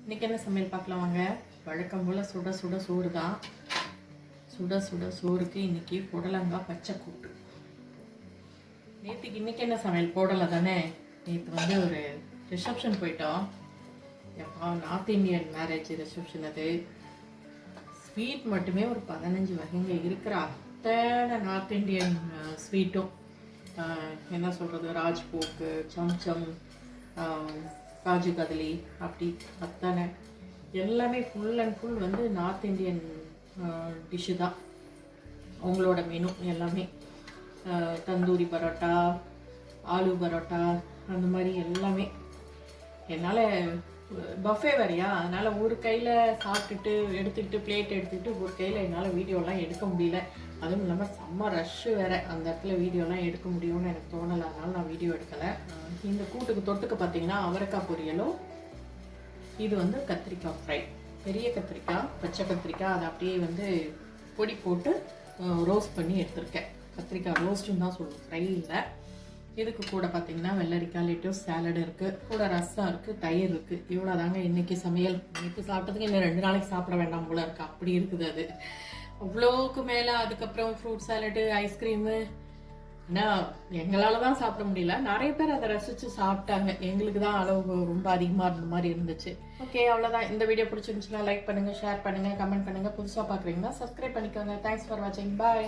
இன்றைக்கி என்ன சமையல் பார்க்கலாம் வாங்க. வழக்கம் போல் சுட சுட சோறு தான். சுட சுட சோறுக்கு இன்றைக்கி புடலங்காய் பச்சை கூட்டு. நேற்றுக்கு இன்றைக்கி என்ன சமையல் போடலை தானே. நேற்று ஒரு ரிசப்ஷன் போயிட்டோம். எப்பா நார்த் இந்தியன் மேரேஜ் ரிசப்ஷன். அது ஸ்வீட் மட்டுமே ஒரு 15 வகைங்க இருக்கிற அத்தனை நார்த் இந்தியன் ஸ்வீட்டும். என்ன சொல்கிறது, ராஜ்போக்கு, சம்சம், காஜு கதலி, அப்படி அத்தனை எல்லாமே full and full north Indian dish தான். அவங்களோட மெனு எல்லாமே தந்தூரி பரோட்டா, ஆலு பரோட்டா, அந்த மாதிரி எல்லாமே. என்னால் பஃபே வேறையா, அதனால் ஒரு கையில் சாப்பிட்டுட்டு எடுத்துக்கிட்டு பிளேட் எடுத்துக்கிட்டு ஒரு கையில் என்னால் வீடியோலாம் எடுக்க முடியல. அதுவும் இல்லாமல் செம்ம ரஷ்ஷு வேறு. அந்த இடத்துல வீடியோலாம் எடுக்க முடியும்னு எனக்கு தோணலை, அதனால் நான் வீடியோ எடுக்கலை. இந்த கூட்டுக்கு தொட்டுக்க பார்த்தீங்கன்னா அவரைக்காய் பொரியலும், இது கத்திரிக்காய் ஃப்ரை. பெரிய கத்திரிக்காய், பச்சை கத்திரிக்காய், அதை அப்படியே பொடி போட்டு ரோஸ்ட் பண்ணி எடுத்திருக்கேன். கத்திரிக்காய் ரோஸ்ட்டுன்னு தான் சொல்லுவோம், ஃப்ரை இல்லை. இதுக்கு கூட பார்த்தீங்கன்னா வெள்ளரிக்காய் லெட்டஸ் சாலட் இருக்குது, கூட ரசம் இருக்குது, தயிர் இருக்குது. இவ்வளோ தாங்க இன்றைக்கி சமையல். நேற்று சாப்பிட்டதுக்கு இன்னும் 2 நாளைக்கு சாப்பிட வேண்டாம் போல இருக்குது, அப்படி இருக்குது அது. அவ்வளோக்கு மேலே அதுக்கப்புறம் ஃப்ரூட் சாலடு, ஐஸ்கிரீமு. ஆனால் எங்களால் தான் சாப்பிட முடியல. நிறைய பேர் அதை ரசித்து சாப்பிட்டாங்க. எங்களுக்கு தான் அளவு ரொம்ப அதிகமாக இருந்த மாதிரி இருந்துச்சு. ஓகே, அவ்வளோதான். இந்த வீடியோ பிடிச்சிருந்துச்சுன்னா லைக் பண்ணுங்கள், ஷேர் பண்ணுங்கள், கமெண்ட் பண்ணுங்கள். புதுசாக பார்க்குறீங்கன்னா சப்ஸ்கிரைப் பண்ணிக்கோங்க. தேங்க்ஸ் ஃபார் வாட்சிங். பாய்.